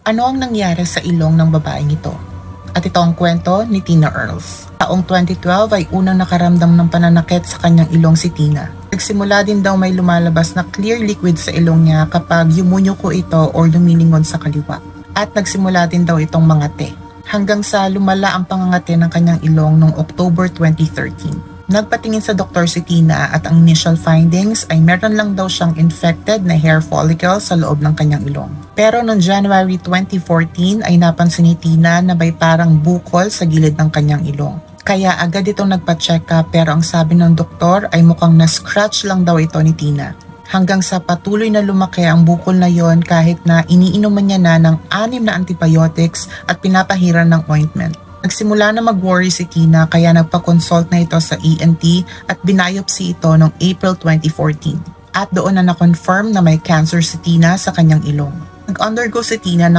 Ano ang nangyari sa ilong ng babaeng ito? At ito ang kwento ni Tina Earls. Taong 2012 ay unang nakaramdam ng pananakit sa kanyang ilong si Tina. Nagsimula din daw may lumalabas na clear liquid sa ilong niya kapag yumunyuko ito o lumilingon sa kaliwa. At nagsimula din daw itong mangate. Hanggang sa lumala ang pangangate ng kanyang ilong noong October 2013. Nagpatingin sa doktor si Tina at ang initial findings ay meron lang daw siyang infected na hair follicle sa loob ng kanyang ilong. Pero noong January 2014 ay napansin ni Tina na may parang bukol sa gilid ng kanyang ilong. Kaya agad itong nagpa-check up pero ang sabi ng doktor ay mukhang na-scratch lang daw ito ni Tina. Hanggang sa patuloy na lumaki ang bukol na yon kahit na iniinuman niya na ng 6 na antibiotics at pinapahiran ng ointment. Nagsimula na mag-worry si Tina kaya nagpa-consult na ito sa ENT at binayopsy ito noong April 2014. At doon na na-confirm na may cancer si Tina sa kanyang ilong. Nag-undergo si Tina ng